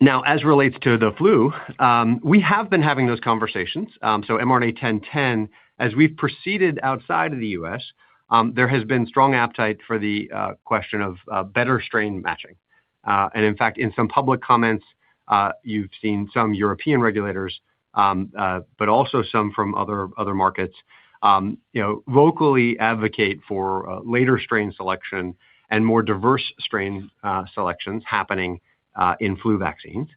Now, as relates to the flu, we have been having those conversations. So mRNA 1010, as we've proceeded outside of the U.S., there has been strong appetite for the question of better strain matching. And in fact, in some public comments, you've seen some European regulators, but also some from other markets, vocally advocate for later strain selection and more diverse strain selections happening in flu vaccines,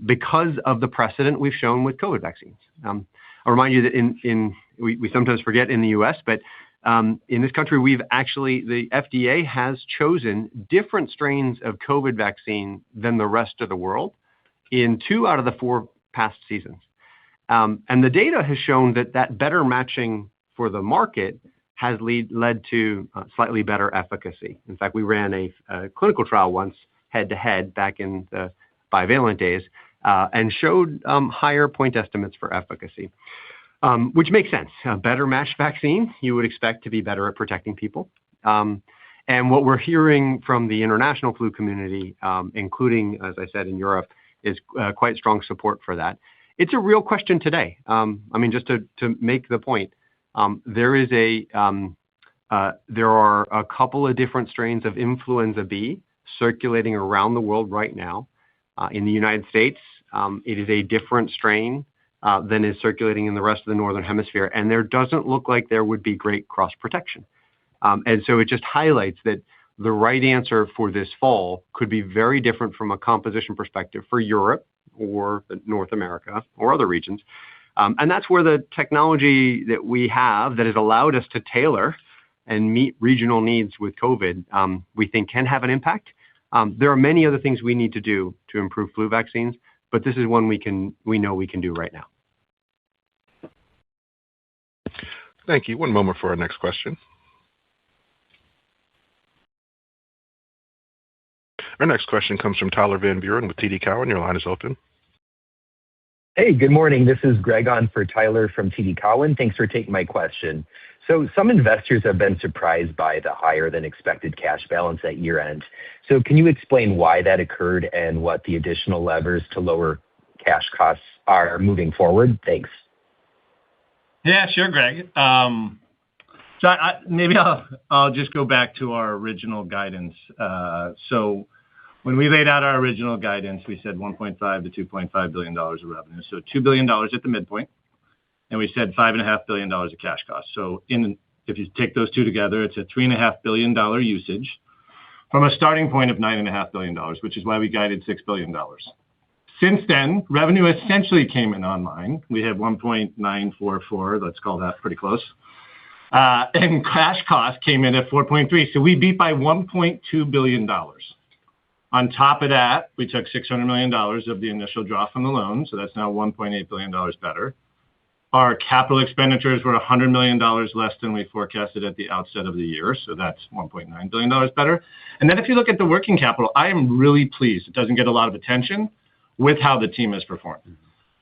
because of the precedent we've shown with COVID vaccines. I'll remind you that we sometimes forget in the U.S., but in this country, the FDA has chosen different strains of COVID vaccine than the rest of the world in 2 out of the 4 past seasons. And the data has shown that better matching for the market has led to slightly better efficacy. In fact, we ran a clinical trial once head-to-head back in the bivalent days, and showed higher point estimates for efficacy, which makes sense. A better matched vaccine, you would expect to be better at protecting people. And what we're hearing from the international flu community, including, as I said, in Europe, is quite strong support for that. It's a real question today. Just to make the point, there are a couple of different strains of influenza B circulating around the world right now. In the United States, it is a different strain than is circulating in the rest of the Northern Hemisphere, and there doesn't look like there would be great cross-protection. And so it just highlights that the right answer for this fall could be very different from a composition perspective for Europe or North America or other regions. And that's where the technology that we have that has allowed us to tailor and meet regional needs with COVID, we think can have an impact. There are many other things we need to do to improve flu vaccines, but this is one we know we can do right now. Thank you. One moment for our next question. Our next question comes from Tyler Van Buren with TD Cowen. Your line is open. Hey, good morning. This is Greg on for Tyler from TD Cowen. Thanks for taking my question. So some investors have been surprised by the higher than expected cash balance at year-end. So can you explain why that occurred and what the additional levers to lower cash costs are moving forward? Thanks. Yeah, sure, Greg. So maybe I'll just go back to our original guidance. So when we laid out our original guidance, we said $1.5 to $2.5 billion of revenue. So $2 billion at the midpoint. And we said $5.5 billion of cash costs. So if you take those two together, it's a $3.5 billion usage from a starting point of $9.5 billion, which is why we guided $6 billion. Since then, revenue essentially came in online. We had 1.944, let's call that pretty close. And cash costs came in at 4.3. So we beat by $1.2 billion. On top of that, we took $600 million of the initial draw from the loan. So that's now $1.8 billion better. Our capital expenditures were $100 million less than we forecasted at the outset of the year. So that's $1.9 billion better. And then if you look at the working capital, I am really pleased. It doesn't get a lot of attention with how the team has performed.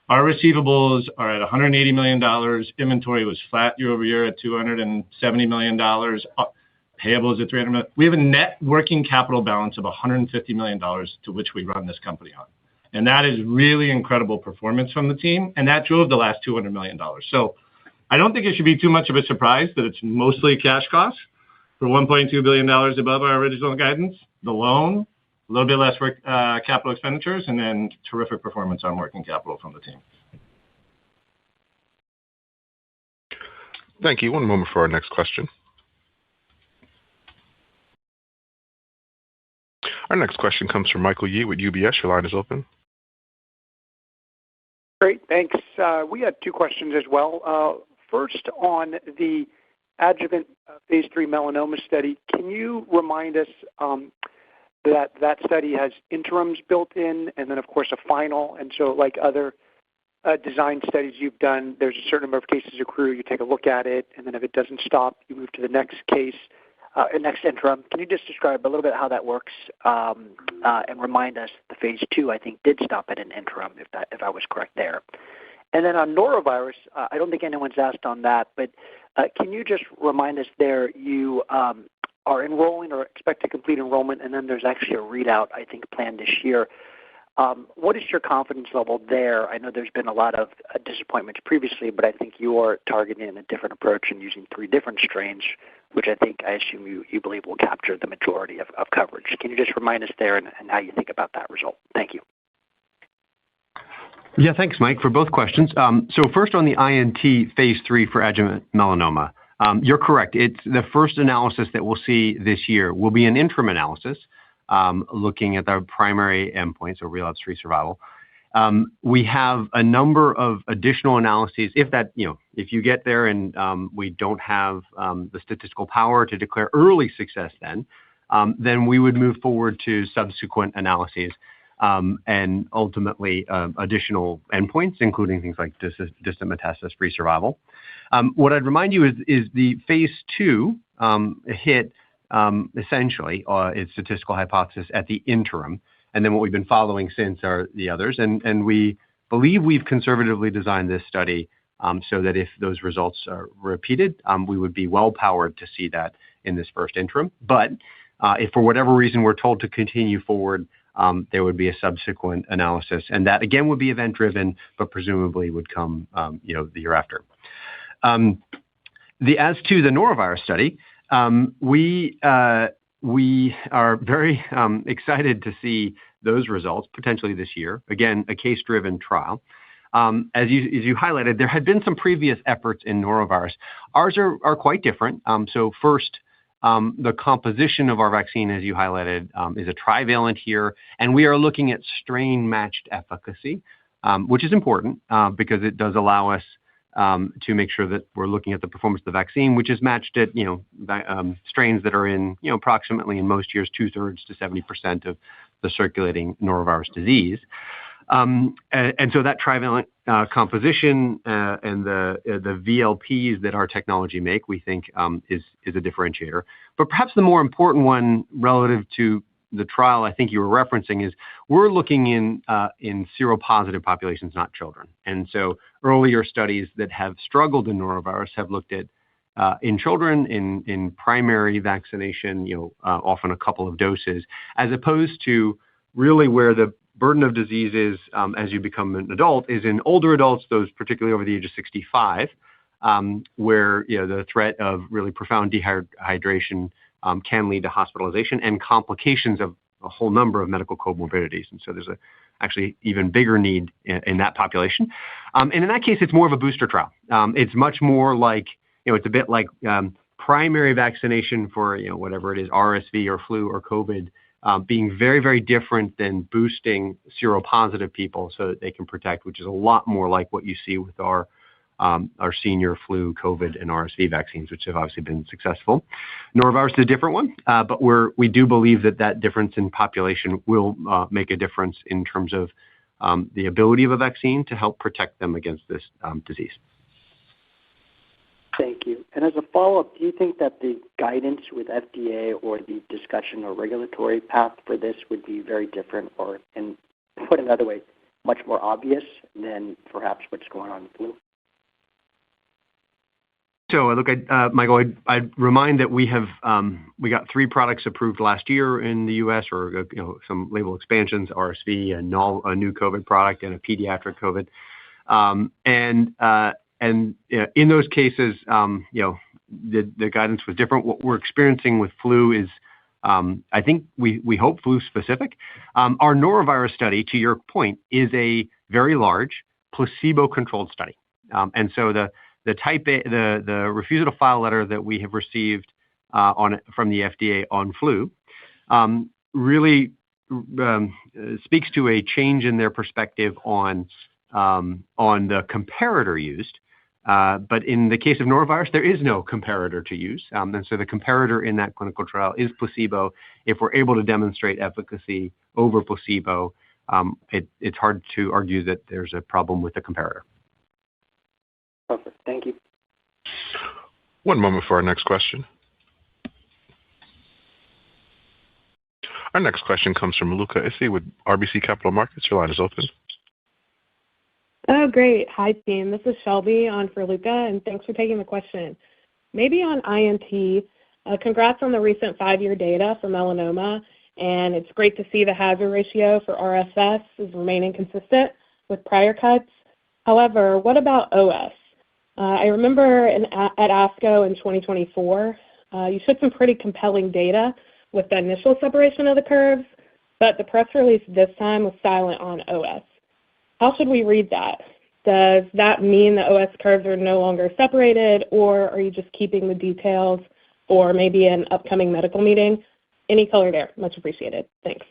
Our receivables are at $180 million. Inventory was flat year over year at $270 million. Payables at $300 million. We have a net working capital balance of $150 million to which we run this company on. And that is really incredible performance from the team. And that drove the last $200 million. So I don't think it should be too much of a surprise that it's mostly cash costs for $1.2 billion above our original guidance, the loan, a little bit less capital expenditures, and then terrific performance on working capital from the team. Thank you. One moment for our next question. Our next question comes from Michael Yee with UBS. Your line is open. Great. Thanks. We had 2 questions as well. First, on the adjuvant phase 3 melanoma study. Can you remind us that study has interims built in and then, of course, a final? And so like other design studies you've done, there's a certain number of cases accrue, you take a look at it, and then if it doesn't stop, you move to the next case, next interim. Can you just describe a little bit how that works and remind us the phase 2, I think, did stop at an interim, if I was correct there. And then on norovirus, I don't think anyone's asked on that, but can you just remind us there you are enrolling or expect to complete enrollment, and then there's actually a readout, I think, planned this year. What is your confidence level there? I know there's been a lot of disappointments previously, but I think you are targeting a different approach and using 3 different strains, which I assume you believe will capture the majority of coverage. Can you just remind us there and how you think about that result? Thank you. Yeah, thanks, Mike, for both questions. So first on the INT phase 3 for adjuvant melanoma. You're correct. It's the first analysis that we'll see this year will be an interim analysis looking at the primary endpoints, so relapse-free survival. We have a number of additional analyses. If you get there and we don't have the statistical power to declare early success, then we would move forward to subsequent analyses and ultimately additional endpoints, including things like distant metastasis-free survival. What I'd remind you is the phase 2 hit essentially its statistical hypothesis at the interim, and then what we've been following since are the others. And we believe we've conservatively designed this study so that if those results are repeated, we would be well powered to see that in this first interim. But if for whatever reason we're told to continue forward, there would be a subsequent analysis, and that again would be event-driven, but presumably would come the year after. As to the norovirus study, we are very excited to see those results potentially this year. Again, a case-driven trial. As you highlighted, there had been some previous efforts in norovirus. Ours are quite different. So first, the composition of our vaccine, as you highlighted, is a trivalent here, and we are looking at strain-matched efficacy, which is important because it does allow us to make sure that we're looking at the performance of the vaccine, which is matched at strains that are in approximately in most years 2/3 to 70% of the circulating norovirus disease. And so that trivalent composition and the VLPs that our technology make, we think is a differentiator. But perhaps the more important one relative to the trial I think you were referencing is we're looking in seropositive populations, not children. And so earlier studies that have struggled in norovirus have looked at in children in primary vaccination, often a couple of doses, as opposed to really where the burden of disease is as you become an adult is in older adults, those particularly over the age of 65, where the threat of really profound dehydration can lead to hospitalization and complications of a whole number of medical comorbidities. And so there's actually even bigger need in that population. And in that case, it's more of a booster trial. It's much more like, it's a bit like primary vaccination for, whatever it is, RSV or flu or COVID, being very, very different than boosting seropositive people so that they can protect, which is a lot more like what you see with our senior flu, COVID, and RSV vaccines, which have obviously been successful. Norovirus is a different one, but we do believe that difference in population will make a difference in terms of the ability of a vaccine to help protect them against this disease. Thank you. And as a follow-up, do you think that the guidance with FDA or the discussion or regulatory path for this would be very different or, and put another way, much more obvious than perhaps what's going on in flu? So look, Michael, I'd remind that we got 3 products approved last year in the U.S. or some label expansions, RSV, a new COVID product, and a pediatric COVID. And in those cases, the guidance was different. What we're experiencing with flu is, I think we hope flu specific. Our norovirus study, to your point, is a very large placebo-controlled study. And so the type A, the refusal to file letter that we have received from the FDA on flu really speaks to a change in their perspective on the comparator used. But in the case of norovirus, there is no comparator to use. And so the comparator in that clinical trial is placebo. If we're able to demonstrate efficacy over placebo, it's hard to argue that there's a problem with the comparator. Perfect. Thank you. One moment for our next question. Our next question comes from Luca Issi with RBC Capital Markets. Your line is open. Oh, great. Hi, team. This is Shelby on for Luca, and thanks for taking the question. Maybe on INT, congrats on the recent 5-year data for melanoma, and it's great to see the hazard ratio for RFS is remaining consistent with prior cuts. However, what about OS? I remember at ASCO in 2024, you showed some pretty compelling data with the initial separation of the curves, but the press release this time was silent on OS. How should we read that? Does that mean the OS curves are no longer separated, or are you just keeping the details for maybe an upcoming medical meeting? Any color there? Much appreciated. Thanks.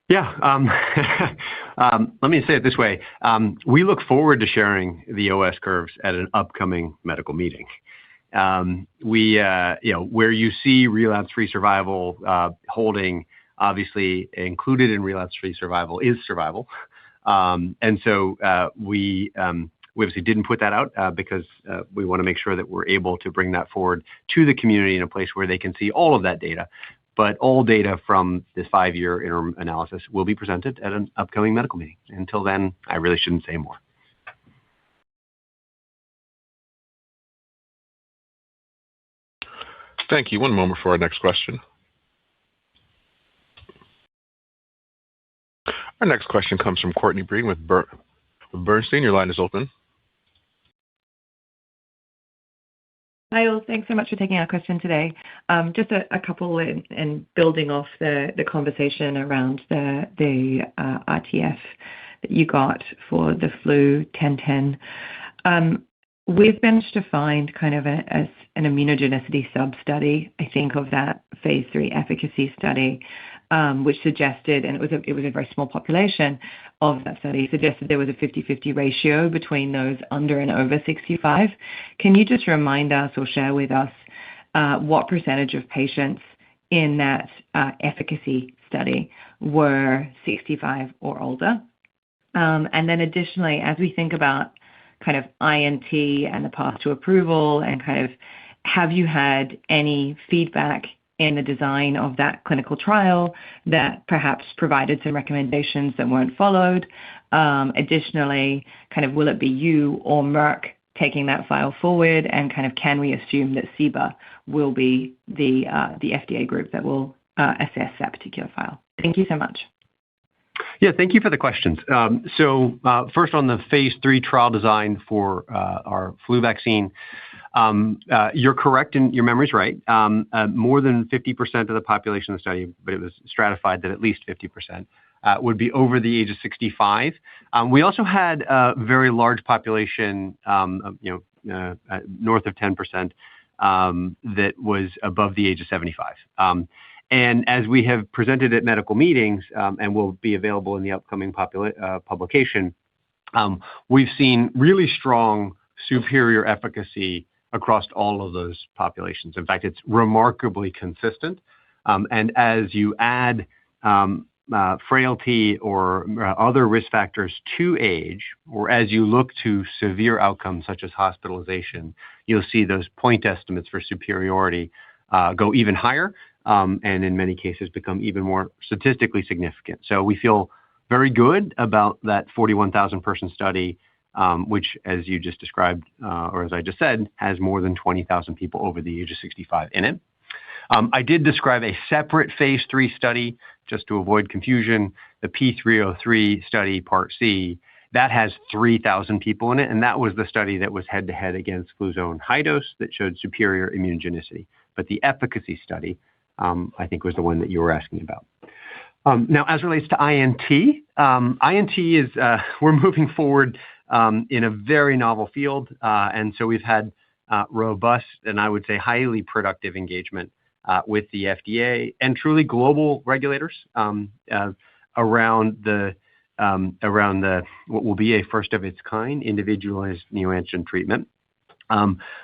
Yeah. Let me say it this way. We look forward to sharing the OS curves at an upcoming medical meeting. Where you see relapse-free survival holding, obviously included in relapse-free survival is survival. And so we obviously didn't put that out because we want to make sure that we're able to bring that forward to the community in a place where they can see all of that data. But all data from this 5-year interim analysis will be presented at an upcoming medical meeting. Until then, I really shouldn't say more. Thank you. One moment for our next question. Our next question comes from Courtney Breen with Bernstein. Your line is open. Hi, all. Thanks so much for taking our question today. Just a couple in building off the conversation around the RTF that you got for the flu 1010. We've managed to find kind of as an immunogenicity sub-study, I think, of that phase 3 efficacy study, which suggested, and it was a very small population of that study, suggested there was a 50-50 ratio between those under and over 65. Can you just remind us or share with us what percentage of patients in that efficacy study were 65 or older? And then additionally, as we think about kind of INT and the path to approval and kind of have you had any feedback in the design of that clinical trial that perhaps provided some recommendations that weren't followed? Additionally, kind of will it be you or Merck taking that file forward? And kind of can we assume that CBER will be the FDA group that will assess that particular file? Thank you so much. Yeah, thank you for the questions. So first on the phase 3 trial design for our flu vaccine, you're correct and your memory's right. More than 50% of the population of the study, but it was stratified that at least 50% would be over the age of 65. We also had a very large population, north of 10%, that was above the age of 75. And as we have presented at medical meetings and will be available in the upcoming publication, we've seen really strong superior efficacy across all of those populations. In fact, it's remarkably consistent. And as you add frailty or other risk factors to age, or as you look to severe outcomes such as hospitalization, you'll see those point estimates for superiority go even higher. And in many cases become even more statistically significant. So we feel very good about that 41,000 person study, which, as you just described, or as I just said, has more than 20,000 people over the age of 65 in it. I did describe a separate phase 3 study, just to avoid confusion, the P303 study, Part C. That has 3,000 people in it, and that was the study that was head-to-head against Fluzone high dose that showed superior immunogenicity. But the efficacy study, I think, was the one that you were asking about. Now, as relates to INT, INT is, we're moving forward in a very novel field. And so we've had robust and I would say highly productive engagement with the FDA and truly global regulators around the around what will be a first of its kind individualized neoantigen treatment.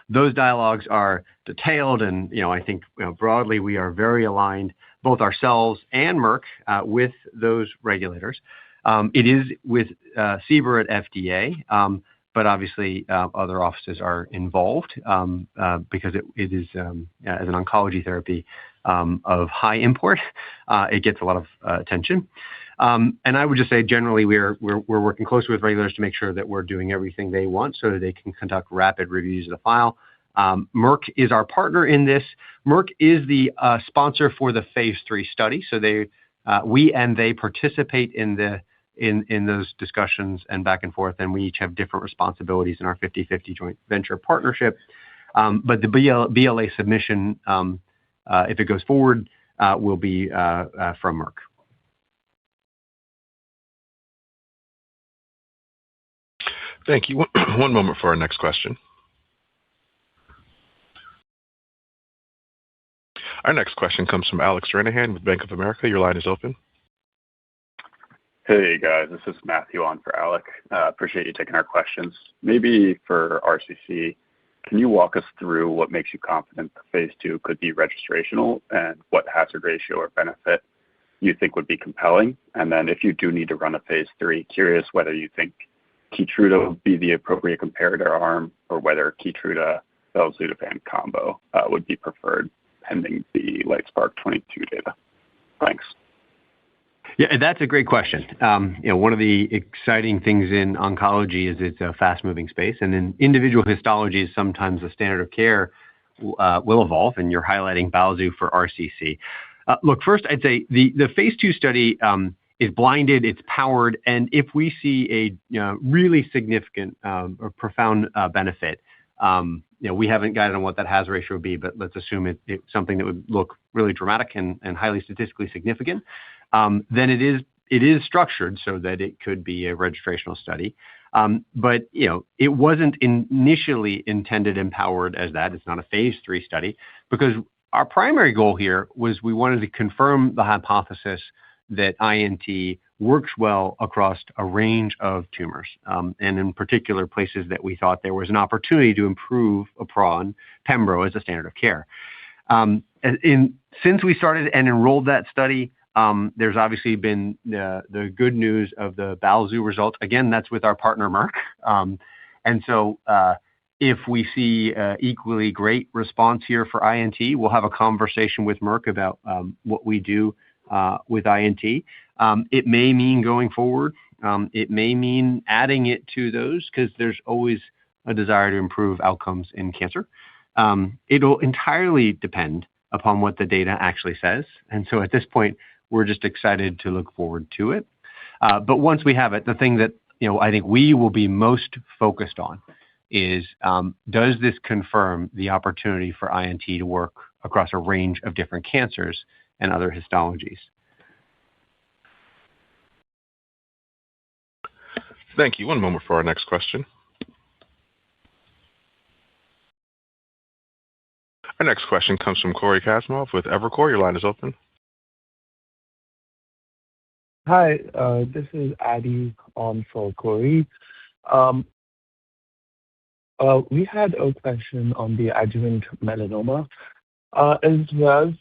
Those dialogues are detailed, and I think broadly we are very aligned, both ourselves and Merck, with those regulators. It is with CBER at FDA, but obviously other offices are involved because it is, as an oncology therapy of high import, it gets a lot of attention. And I would just say generally we're working closely with regulators to make sure that we're doing everything they want so that they can conduct rapid reviews of the file. Merck is our partner in this. Merck is the sponsor for the phase 3 study, so we and they participate in those discussions and back and forth, and we each have different responsibilities in our 50/50 joint venture partnership. But the BLA submission, if it goes forward, will be from Merck. Thank you. One moment for our next question. Our next question comes from Alex Ranahan with Bank of America. Your line is open. Hey, guys. This is Matthew on for Alec. Appreciate you taking our questions. Maybe for RCC, can you walk us through what makes you confident the phase 2 could be registrational and what hazard ratio or benefit you think would be compelling? And then if you do need to run a phase 3, curious whether you think Keytruda would be the appropriate comparator arm or whether Keytruda-belzutifan combo would be preferred pending the LIGHTSPARK-22 data. Thanks. Yeah, that's a great question. One of the exciting things in oncology is it's a fast-moving space, and in individual histologies, sometimes the standard of care will evolve, and you're highlighting Balzu for RCC. Look, first, I'd say the phase 2 study is blinded, it's powered, and if we see a really significant or profound benefit, we haven't guided on what that hazard ratio would be, but let's assume it's something that would look really dramatic and highly statistically significant, then it is structured so that it could be a registrational study. But it wasn't initially intended and powered as that. It's not a phase 3 study because our primary goal here was we wanted to confirm the hypothesis that INT works well across a range of tumors, and in particular places that we thought there was an opportunity to improve upon Pembro as a standard of care. Since we started and enrolled that study, there's obviously been the good news of the Balzu results. Again, that's with our partner Merck. And so if we see equally great response here for INT, we'll have a conversation with Merck about what we do with INT. It may mean going forward. It may mean adding it to those because there's always a desire to improve outcomes in cancer. It'll entirely depend upon what the data actually says. And so at this point, we're just excited to look forward to it. But once we have it, the thing that I think we will be most focused on is does this confirm the opportunity for INT to work across a range of different cancers and other histologies? Thank you. One moment for our next question. Our next question comes from Cory Kasimov with Evercore. Your line is open. Hi, this is Adi on for Cory. We had a question on the adjuvant melanoma as well.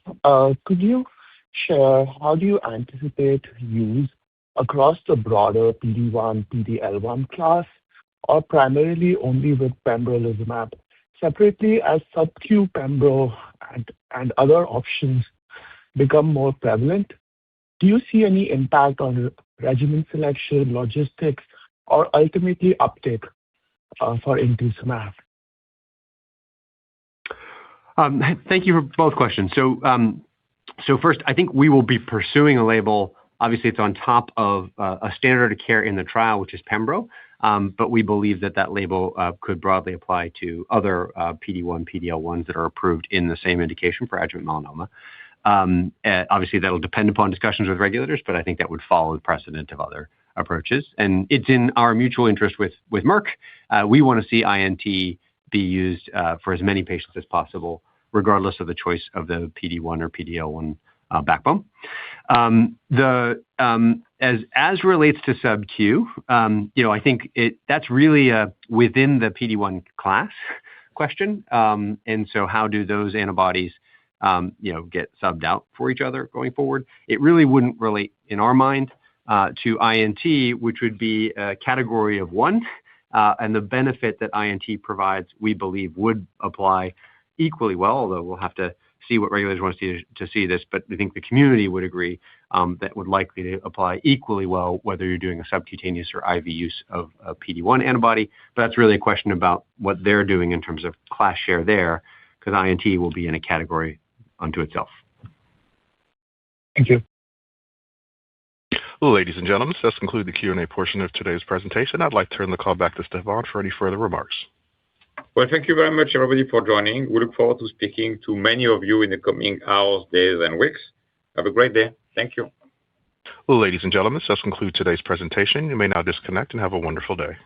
Could you share how do you anticipate use across the broader PD-1, PD-L1 class, or primarily only with pembrolizumab? Separately, as sub-Q pembro and other options become more prevalent, do you see any impact on regimen selection, logistics, or ultimately uptake for intismeran? Thank you for both questions. So first, I think we will be pursuing a label. Obviously, it's on top of a standard of care in the trial, which is Pembro, but we believe that label could broadly apply to other PD-1, PD-L1s that are approved in the same indication for adjuvant melanoma. Obviously, that'll depend upon discussions with regulators, but I think that would follow the precedent of other approaches. And it's in our mutual interest with Merck. We want to see INT be used for as many patients as possible, regardless of the choice of the PD-1 or PD-L1 backbone. As relates to sub-Q, I think that's really within the PD-1 class question. How do those antibodies get subbed out for each other going forward? It really wouldn't relate, in our mind, to INT, which would be a category of 1. The benefit that INT provides, we believe, would apply equally well, although we'll have to see what regulators want to see this. I think the community would agree that would likely to apply equally well, whether you're doing a subcutaneous or IV use of a PD-1 antibody. That's really a question about what they're doing in terms of class share there, because INT will be in a category unto itself. Thank you. Well, ladies and gentlemen, this does conclude the Q&A portion of today's presentation. I'd like to turn the call back to Stéphane for any further remarks. Well, thank you very much, everybody, for joining. We look forward to speaking to many of you in the coming hours, days, and weeks. Have a great day. Thank you. Well, ladies and gentlemen, this does conclude today's presentation. You may now disconnect and have a wonderful day.